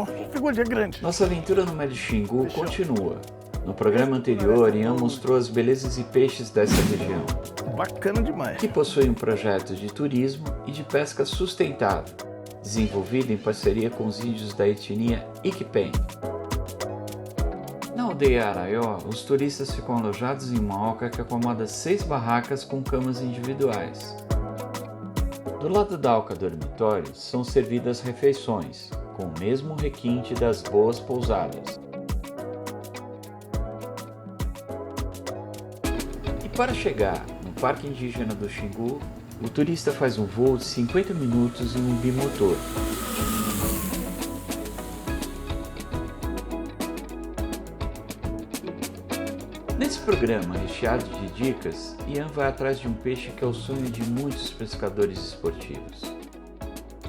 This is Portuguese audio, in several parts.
Ó, figurinha grande. Nossa aventura no Mar de Xingu continua. No programa anterior, Ian mostrou as belezas e peixes dessa região, Bacana demais. que possui um projeto de turismo e de pesca sustentável, desenvolvido em parceria com os índios da etnia Ikipeng. Na aldeia Araió, os turistas ficam alojados em uma oca que acomoda 6 barracas com camas individuais. Do lado da oca dormitório são servidas refeições, com o mesmo requinte das boas pousadas. E para chegar no Parque Indígena do Xingu, o turista faz um voo de 50 minutos em um bimotor. Nesse programa recheado de dicas, Ian vai atrás de um peixe que é o sonho de muitos pescadores esportivos.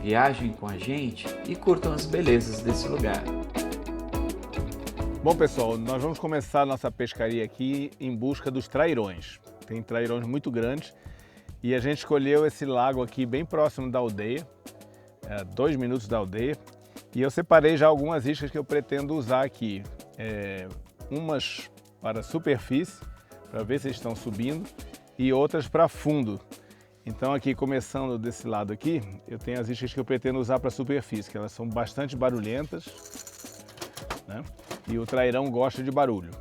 Viajem com a gente e curtam as belezas desse lugar. Bom, pessoal, nós vamos começar a nossa pescaria aqui em busca dos trairões. Tem trairões muito grandes e a gente escolheu esse lago aqui bem próximo da aldeia, 2 minutos da aldeia. E eu separei já algumas iscas que eu pretendo usar aqui. Umas para superfície, para ver se eles estão subindo, e outras para fundo. Então aqui, começando desse lado aqui, eu tenho as iscas que eu pretendo usar para superfície, que elas são bastante barulhentas, né? E o trairão gosta de barulho.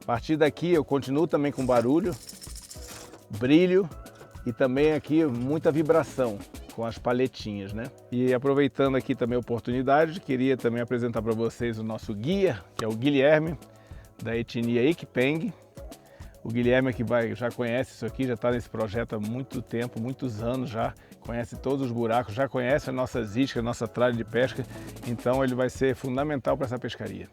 A partir daqui eu continuo também com barulho, brilho e também aqui muita vibração com as paletinhas, né? E aproveitando aqui também a oportunidade, queria também apresentar para vocês o nosso guia, que é o Guilherme, da etnia Ikipeng. O Guilherme que já conhece isso aqui, já está nesse projeto há muito tempo, muitos anos já, conhece todos os buracos, já conhece as nossas iscas, a nossa tralha de pesca, então ele vai ser fundamental para essa pescaria.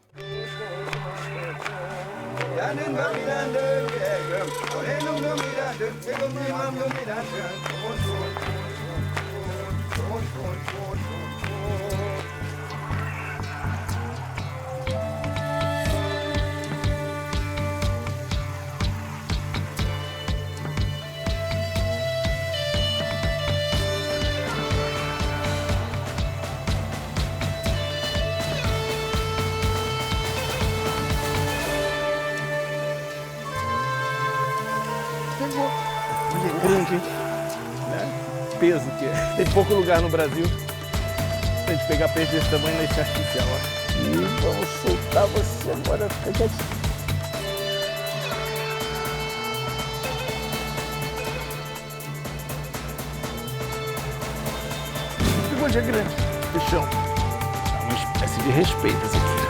Olha, grande, hein? Né? Peso que é. Tem pouco lugar no Brasil pra gente pegar peixe desse tamanho na isca artificial. Ó. E vamos soltar você agora, fica quietinho. Figurinha grande, peixão. É uma espécie de respeito esse aqui.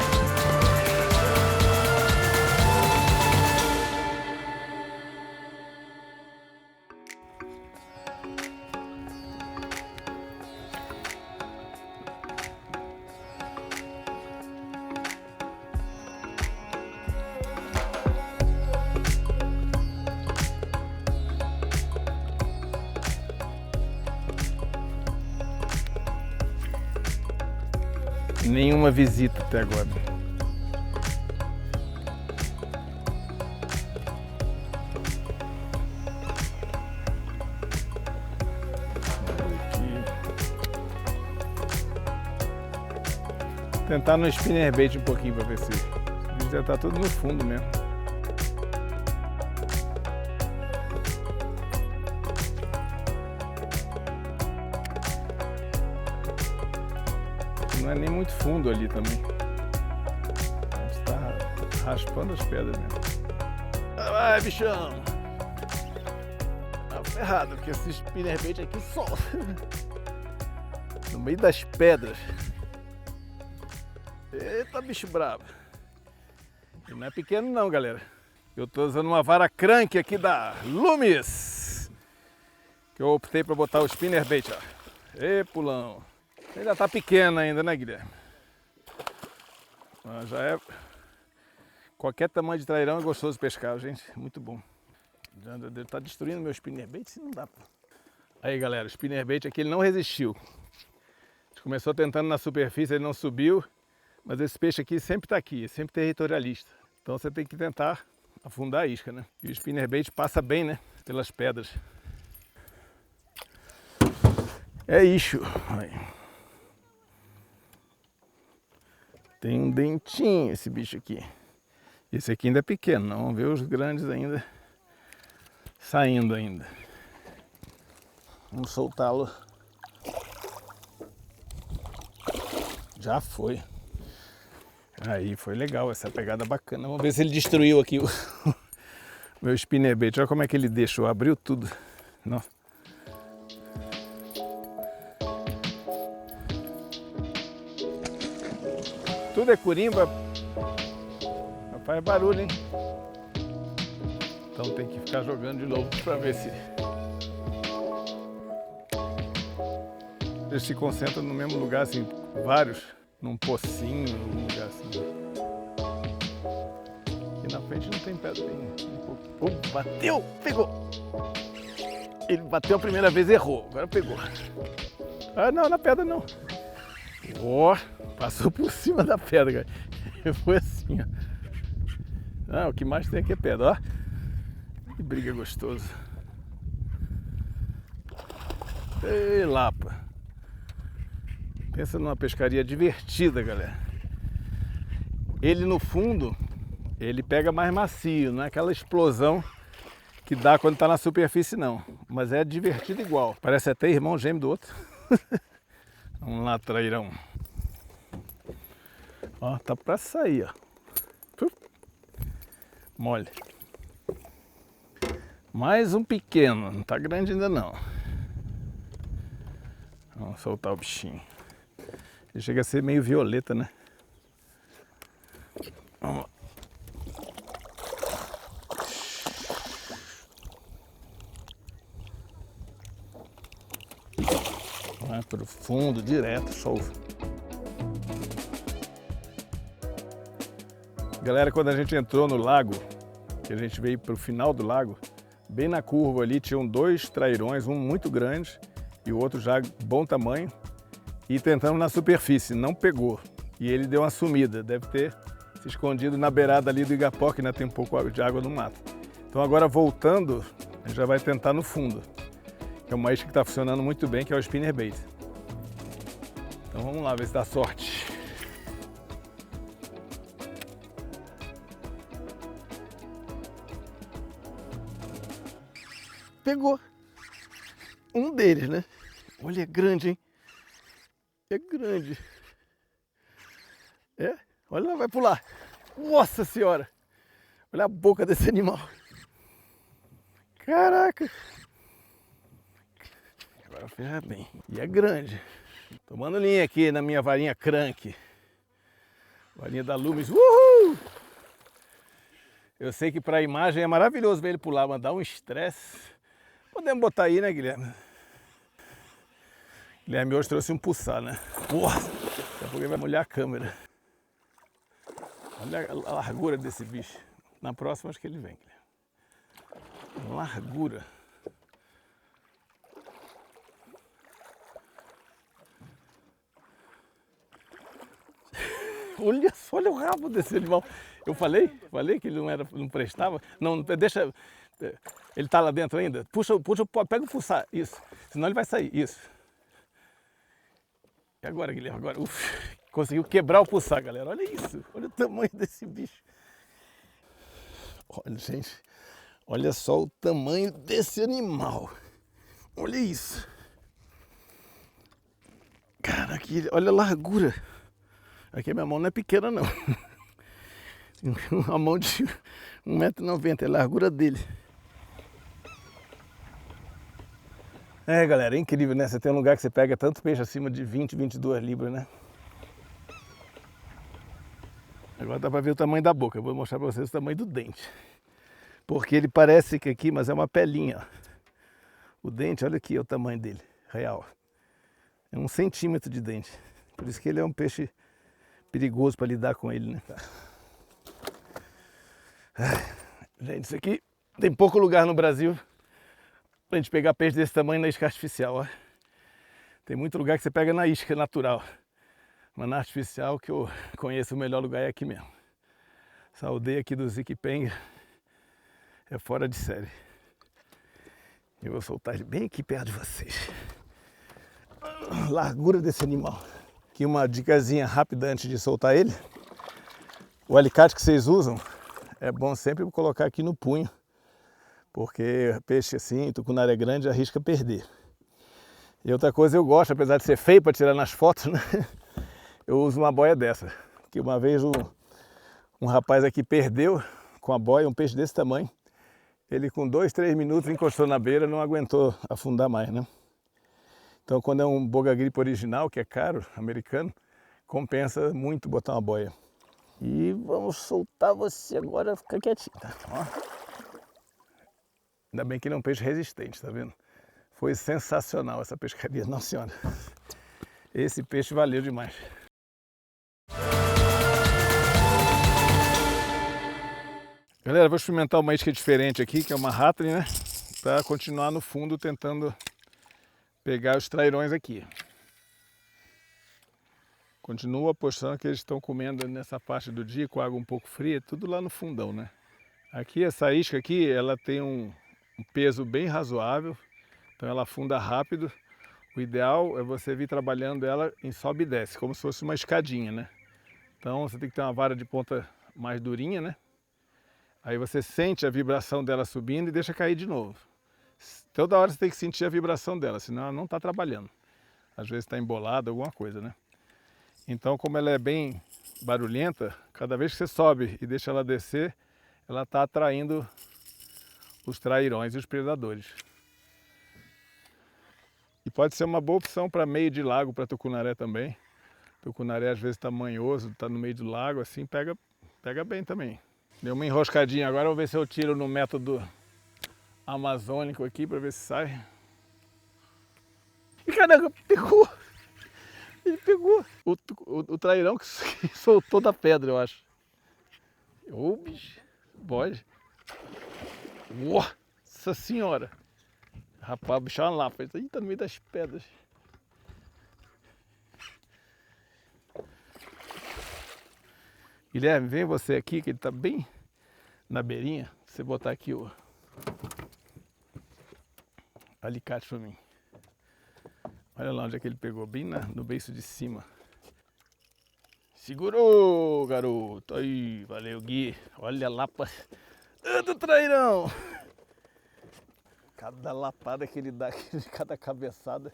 Nenhuma visita até agora. Tentar no spinnerbait um pouquinho para ver se o bicho já está tudo no fundo mesmo. Não é nem muito fundo ali também. A gente está raspando as pedras mesmo. Vai, bichão! Tá ferrado, porque esse spinnerbait aqui solta. No meio das pedras. Eita, bicho bravo. E não é pequeno não, galera. Eu tô usando uma vara crank aqui da Loomis. Que eu optei para botar o spinnerbait, ó. Ê, pulão. Ainda tá pequeno ainda, né, Guilherme? Mas já é... Qualquer tamanho de trairão é gostoso de pescar, gente. Muito bom. Ele tá destruindo meu spinnerbait, se não dá. Aí, galera, o spinnerbait aqui ele não resistiu. A gente começou tentando na superfície, ele não subiu. Mas esse peixe aqui sempre tá aqui, é sempre territorialista. Então você tem que tentar afundar a isca, né? E o spinnerbait passa bem, né? Pelas pedras. É isso. Aí. Tem um dentinho esse bicho aqui. Esse aqui ainda é pequeno, não vamos ver os grandes ainda saindo ainda. Vamos soltá-lo. Já foi. Aí, foi legal essa pegada bacana. Vamos ver se ele destruiu aqui o meu spinnerbait. Olha como é que ele deixou, abriu tudo. Nossa. Tudo é curimba. Faz barulho, hein? Então tem que ficar jogando de novo para ver se eles se concentram no mesmo lugar, assim, vários, num pocinho, num lugar assim. Aqui na frente não tem pedra, tem um pouco. Oh, bateu! Pegou! Ele bateu a primeira vez, errou, agora pegou. Ah, não, na pedra não. Ó, passou por cima da pedra, cara. Foi assim, ó. Ah, o que mais tem aqui é pedra, ó. Que briga gostoso. Ei, Lapa. Pensa numa pescaria divertida, galera. Ele no fundo, ele pega mais macio, não é aquela explosão que dá quando tá na superfície não. Mas é divertido igual. Parece até irmão gêmeo do outro. Vamos lá, trairão. Ó, tá pra sair, ó. Mole. Mais um pequeno, não tá grande ainda não. Vamos soltar o bichinho. Ele chega a ser meio violeta, né? Vamos lá. Vai pro fundo, direto, solta. Galera, quando a gente entrou no lago, que a gente veio para o final do lago, bem na curva ali tinham dois trairões, um muito grande e o outro já bom tamanho, e tentamos na superfície, não pegou. E ele deu uma sumida, deve ter se escondido na beirada ali do Igapó, que ainda tem um pouco de água no mato. Então agora voltando, a gente já vai tentar no fundo, que é uma isca que está funcionando muito bem, que é o spinnerbait. Então vamos lá ver se dá sorte. Pegou um deles, né? Olha, é grande, hein? É grande. É? Olha lá, vai pular. Nossa Senhora! Olha a boca desse animal. Caraca! Agora ferra bem. E é grande. Tomando linha aqui na minha varinha crank. Varinha da Loomis. Uhul! Eu sei que para a imagem é maravilhoso ver ele pular, mas dá um estresse. Podemos botar aí, né, Guilherme? Guilherme hoje trouxe um pulsar, né? Porra! Daqui a pouco ele vai molhar a câmera. Olha a largura desse bicho. Na próxima acho que ele vem, Guilherme. Largura. Olha só, olha o rabo desse animal. Eu falei que ele não prestava. Não, deixa. Ele tá lá dentro ainda? Puxa, pega o pulsar, isso. Senão ele vai sair, isso. E agora, Guilherme? Agora, conseguiu quebrar o pulsar, galera. Olha isso, olha o tamanho desse bicho. Olha, gente, olha só o tamanho desse animal. Olha isso. Cara, aqui, olha a largura. Aqui a minha mão não é pequena, não. Uma mão de 1,90 m é a largura dele. É, galera, é incrível, né? Você tem um lugar que você pega tanto peixe acima de 20, 22 libras, né? Agora dá pra ver o tamanho da boca. Eu vou mostrar pra vocês o tamanho do dente. Porque ele parece que aqui, mas é uma pelinha, ó. O dente, olha aqui, é o tamanho dele, real. É 1 centímetro de dente. Por isso que ele é um peixe perigoso para lidar com ele, né? Gente, isso aqui tem pouco lugar no Brasil pra gente pegar peixe desse tamanho na isca artificial, ó. Tem muito lugar que você pega na isca natural. Mas na artificial, que eu conheço, o melhor lugar é aqui mesmo. Essa aldeia aqui do Ziquipenga é fora de série. Eu vou soltar ele bem aqui perto de vocês. Largura desse animal. Aqui uma dicasinha rápida antes de soltar ele. O alicate que vocês usam é bom sempre colocar aqui no punho, porque peixe assim, tucunaré grande, arrisca perder. E outra coisa eu gosto, apesar de ser feio para tirar nas fotos, né? Eu uso uma boia dessa. Que uma vez um rapaz aqui perdeu com a boia um peixe desse tamanho. Ele com 2, 3 minutos encostou na beira, não aguentou afundar mais, né? Então quando é um boga gripe original, que é caro, americano, compensa muito botar uma boia. E vamos soltar você agora, fica quietinho, tá? Ó. Ainda bem que ele é um peixe resistente, tá vendo? Foi sensacional essa pescaria, não senhora. Esse peixe valeu demais. Galera, vou experimentar uma isca diferente aqui, que é uma Ratling, né? Para continuar no fundo tentando pegar os trairões aqui. Continuo apostando que eles estão comendo nessa parte do dia com água um pouco fria, tudo lá no fundão, né? Aqui, essa isca aqui, ela tem um peso bem razoável, então ela afunda rápido. O ideal é você vir trabalhando ela em sobe e desce, como se fosse uma escadinha, né? Então você tem que ter uma vara de ponta mais durinha, né? Aí você sente a vibração dela subindo e deixa cair de novo. Toda hora você tem que sentir a vibração dela, senão ela não está trabalhando. Às vezes está embolada, alguma coisa, né? Então, como ela é bem barulhenta, cada vez que você sobe e deixa ela descer, ela está atraindo os trairões e os predadores. E pode ser uma boa opção para meio de lago, para tucunaré também. Tucunaré às vezes está manhoso, está no meio do lago, assim pega bem também. Deu uma enroscadinha agora, vou ver se eu tiro no método amazônico aqui para ver se sai. E caramba, pegou! Ele pegou o trairão que soltou da pedra, eu acho. Ô, bicho, bode. Nossa senhora! Rapaz, o bicho é uma lapa. Ele tá no meio das pedras. Guilherme, vem você aqui, que ele tá bem na beirinha. Você botar aqui o alicate pra mim. Olha lá onde é que ele pegou, bem no beiço de cima. Segurou, garoto. Aí, valeu, Gui. Olha a lapa do trairão. Cada lapada que ele dá, cada cabeçada.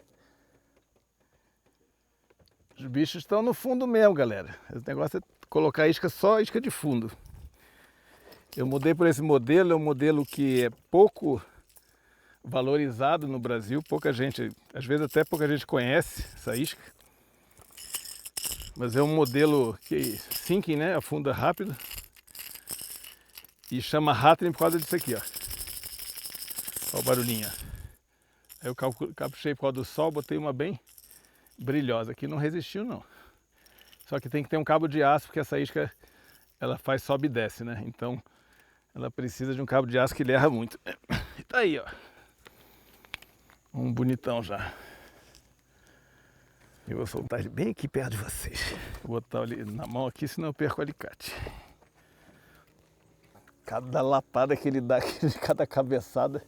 Os bichos estão no fundo mesmo, galera. Esse negócio é colocar isca, só isca de fundo. Eu mudei por esse modelo, é um modelo que é pouco valorizado no Brasil. Pouca gente, às vezes até pouca gente conhece essa isca. Mas é um modelo que sinking, né? Afunda rápido. E chama Ratling por causa disso aqui, ó. Olha o barulhinho. Aí eu caprichei por causa do sol, botei uma bem brilhosa. Aqui não resistiu não. Só que tem que ter um cabo de aço, porque essa isca ela faz sobe e desce, né? Então ela precisa de um cabo de aço que ele erra muito. E tá aí, ó. Um bonitão já. Eu vou soltar ele bem aqui perto de vocês. Vou botar ele na mão aqui, senão eu perco o alicate. Cada lapada que ele dá, cada cabeçada.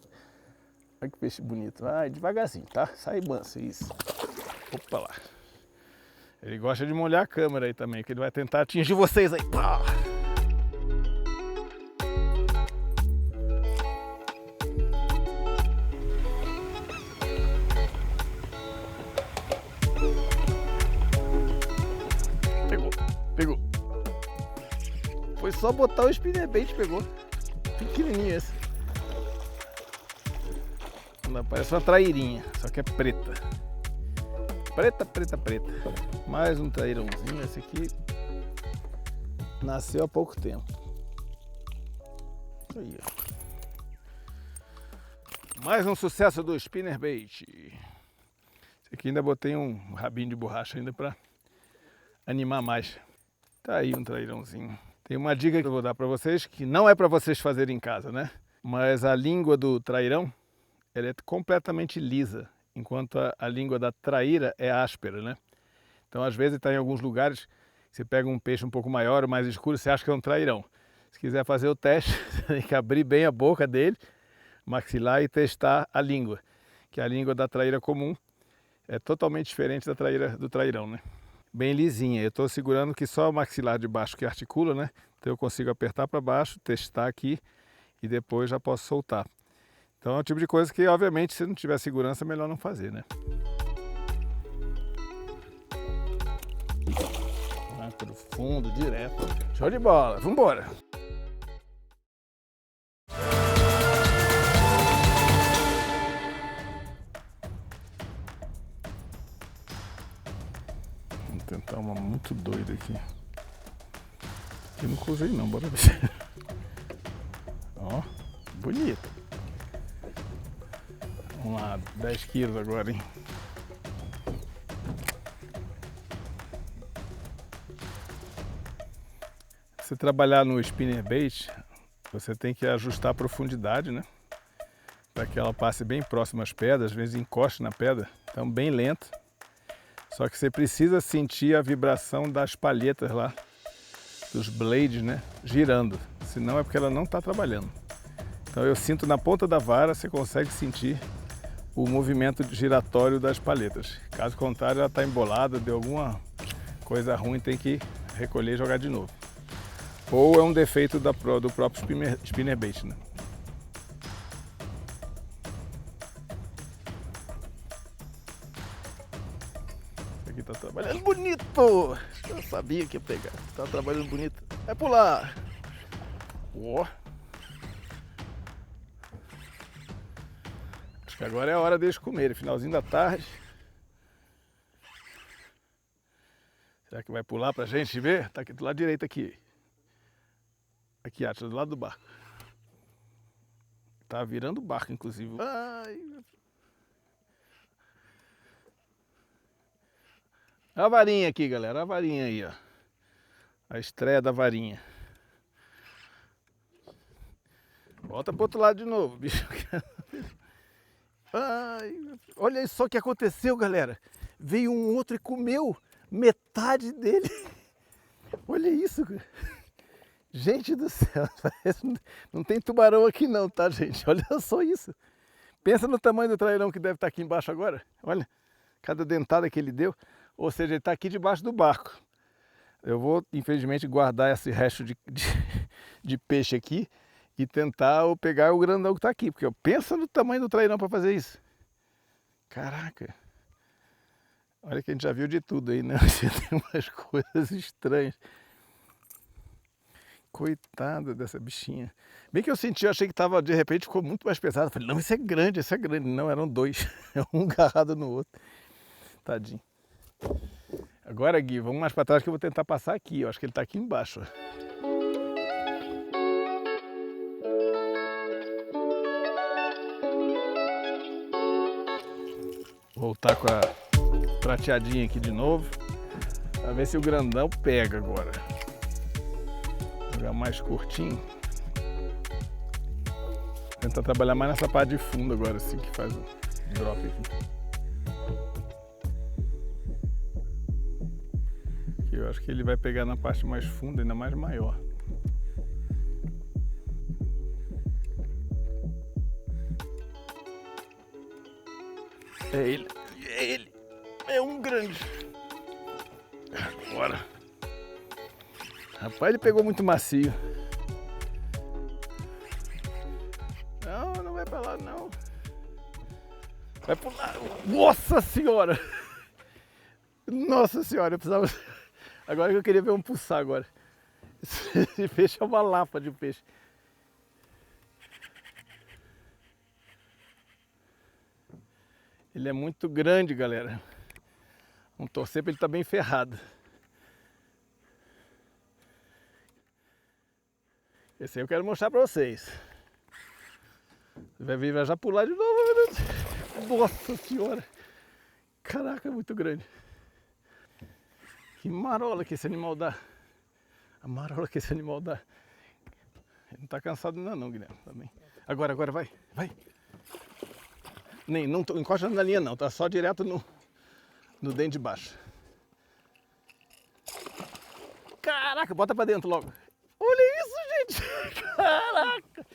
Olha que peixe bonito. Vai devagarzinho, tá? Sai manso, isso. Opa lá. Ele gosta de molhar a câmera aí também, que ele vai tentar atingir vocês aí. Pegou. Foi só botar o spinnerbait, pegou. Pequenininho esse. Parece uma trairinha, só que é preta. Preta. Mais um trairãozinho, esse aqui nasceu há pouco tempo. Aí, ó. Mais um sucesso do spinnerbait. Esse aqui ainda botei um rabinho de borracha ainda para animar mais. Tá aí um trairãozinho. Tem uma dica que eu vou dar para vocês, que não é para vocês fazerem em casa, né? Mas a língua do trairão, ela é completamente lisa, enquanto a língua da traíra é áspera, né? Então, às vezes, está em alguns lugares, você pega um peixe um pouco maior ou mais escuro, você acha que é um trairão. Se quiser fazer o teste, você tem que abrir bem a boca dele, maxilar e testar a língua, que a língua da traíra comum é totalmente diferente da traíra do trairão, né? bem lisinha. Eu estou segurando que só o maxilar de baixo que articula, né? Então eu consigo apertar para baixo, testar aqui e depois já posso soltar. Então é o tipo de coisa que, obviamente, se não tiver segurança, é melhor não fazer, né? Vai pro fundo, direto. Show de bola, vambora! Vamos tentar uma muito doida aqui. Eu nunca usei não, bora ver. Ó, bonito. Vamos lá, 10 quilos agora, hein? Se trabalhar no spinnerbait, você tem que ajustar a profundidade, né? Para que ela passe bem próximo às pedras, às vezes encoste na pedra, então bem lento. Só que você precisa sentir a vibração das palhetas lá, dos blades, né? Girando, senão é porque ela não está trabalhando. Então eu sinto na ponta da vara, você consegue sentir o movimento giratório das palhetas. Caso contrário, ela está embolada, deu alguma coisa ruim, tem que recolher e jogar de novo. Ou é um defeito do próprio spinnerbait, né? Esse aqui tá trabalhando bonito! Eu sabia que ia pegar. Tá trabalhando bonito. Vai pular! Ó! Acho que agora é a hora deles comerem, finalzinho da tarde. Será que vai pular pra gente ver? Tá aqui do lado direito aqui. Aqui, acha, do lado do barco. Tá virando o barco, inclusive. Ai. A varinha aqui, galera. A varinha aí, ó. A estreia da varinha. Volta pro outro lado de novo, bicho. Ai. Olha só o que aconteceu, galera. Veio um outro e comeu metade dele. Olha isso, cara. Gente do céu, não tem tubarão aqui não, tá, gente? Olha só isso. Pensa no tamanho do trairão que deve estar aqui embaixo agora. Olha, cada dentada que ele deu. Ou seja, ele está aqui debaixo do barco. Eu vou, infelizmente, guardar esse resto de peixe aqui e tentar pegar o grandão que está aqui. Porque pensa no tamanho do trairão para fazer isso. Caraca. Olha que a gente já viu de tudo aí, né? Tem umas coisas estranhas. Coitada dessa bichinha. Bem que eu senti, eu achei que tava, de repente ficou muito mais pesado. Eu falei, não, esse é grande, esse é grande. Não, eram dois. Um agarrado no outro. Tadinho. Agora, Gui, vamos mais para trás que eu vou tentar passar aqui. Eu acho que ele tá aqui embaixo. Voltar com a prateadinha aqui de novo. Pra ver se o grandão pega agora. Jogar mais curtinho. Tentar trabalhar mais nessa parte de fundo agora, assim que faz o drop aqui. Eu acho que ele vai pegar na parte mais funda, ainda mais maior. É ele, é ele. É um grande. Bora. Rapaz, ele pegou muito macio. Não, não vai pra lá não. Vai pular. Nossa senhora! Nossa senhora, eu precisava... Agora que eu queria ver um pulsar agora. Esse peixe é uma lapa de peixe. Ele é muito grande, galera. Vamos torcer para ele estar bem ferrado. Esse aí eu quero mostrar para vocês. Vai vir já pular de novo. Nossa senhora. Caraca, é muito grande. Que marola que esse animal dá. A marola que esse animal dá. Ele não tá cansado ainda não, Guilherme. Também. Agora, vai. Nem, não tô encostando na linha não, tá só direto no dente de baixo. Caraca, bota pra dentro logo. Olha isso, gente. Caraca.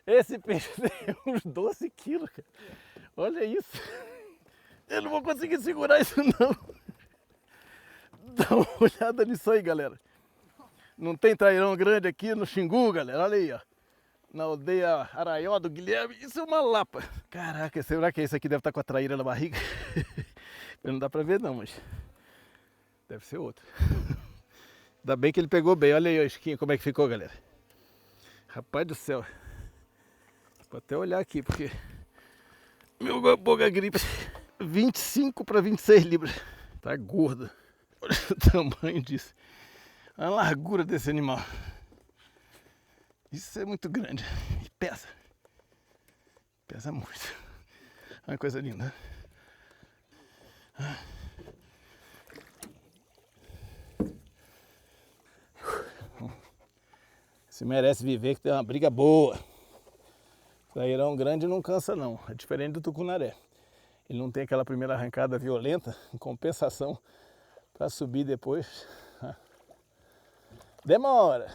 Esse peixe tem uns 12 quilos, cara. Olha isso. Eu não vou conseguir segurar isso não. Dá uma olhada nisso aí, galera. Não tem trairão grande aqui no Xingu, galera. Olha aí, ó. Na aldeia Araió do Guilherme. Isso é uma lapa. Caraca, será que esse aqui deve estar com a traíra na barriga? Não dá pra ver não, mas deve ser outro. Ainda bem que ele pegou bem. Olha aí, ó, Esquinha, como é que ficou, galera. Rapaz do céu. Vou até olhar aqui, porque meu boga gripe 25 para 26 libras. Tá gordo. Olha o tamanho disso. A largura desse animal. Isso é muito grande. E pesa. Pesa muito. Olha que coisa linda. Se merece viver, que tem uma briga boa. Trairão grande não cansa não. É diferente do tucunaré. Ele não tem aquela primeira arrancada violenta, em compensação, para subir depois. Demora!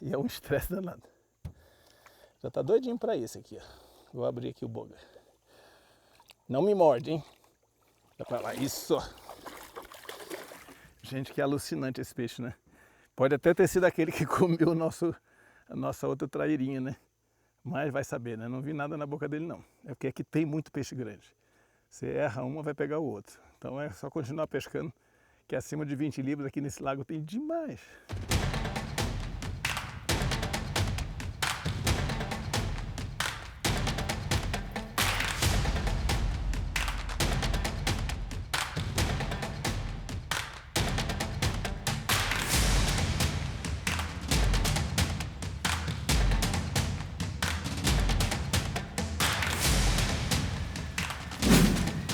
E é um estresse danado. Já tá doidinho para isso aqui, ó. Vou abrir aqui o boga. Não me morde, hein? Dá pra lá. Isso! Gente, que alucinante esse peixe, né? Pode até ter sido aquele que comeu a nossa outra trairinha, né? Mas vai saber, né? Não vi nada na boca dele, não. É porque aqui tem muito peixe grande. Você erra uma, vai pegar o outro. Então é só continuar pescando, que acima de 20 libras aqui nesse lago tem demais.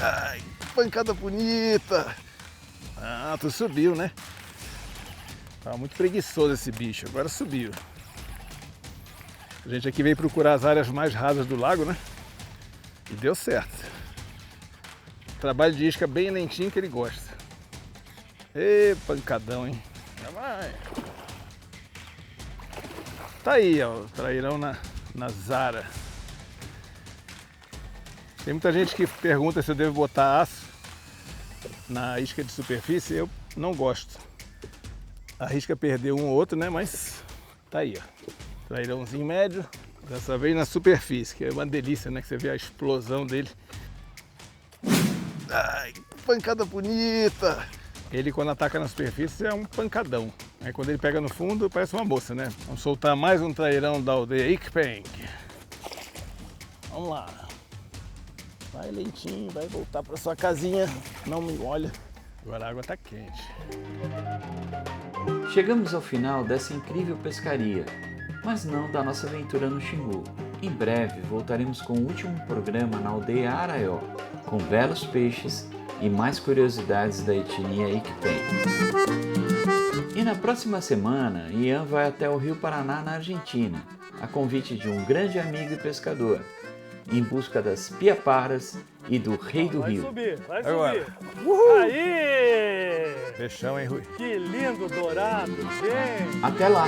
Ai, pancada bonita! Ah, tu subiu, né? Tava muito preguiçoso esse bicho, agora subiu. A gente aqui veio procurar as áreas mais rasas do lago, né? E deu certo. Trabalho de isca bem lentinho que ele gosta. Ê, pancadão, hein? Já vai! Tá aí, ó, o trairão na Zara. Tem muita gente que pergunta se eu devo botar aço na isca de superfície. Eu não gosto. Arrisca perder um ou outro, né? Mas tá aí, ó. Trairãozinho médio. Dessa vez na superfície, que é uma delícia, né? Que você vê a explosão dele. Ai, pancada bonita! Ele, quando ataca na superfície, é um pancadão. Aí quando ele pega no fundo, parece uma moça, né? Vamos soltar mais um trairão da aldeia Ikpenk. Vamos lá. Vai lentinho, vai voltar para sua casinha, não me molha. Agora a água está quente. Chegamos ao final dessa incrível pescaria, mas não da nossa aventura no Xingu. Em breve voltaremos com o último programa na aldeia Araió, com belos peixes e mais curiosidades da etnia Ikpenk. E na próxima semana, Ian vai até o Rio Paraná, na Argentina, a convite de um grande amigo e pescador, em busca das piaparas e do rei do rio. Vai Agora. subir. Uhul. Aí! Peixão, hein, Rui? Que lindo dourado, gente! Até lá!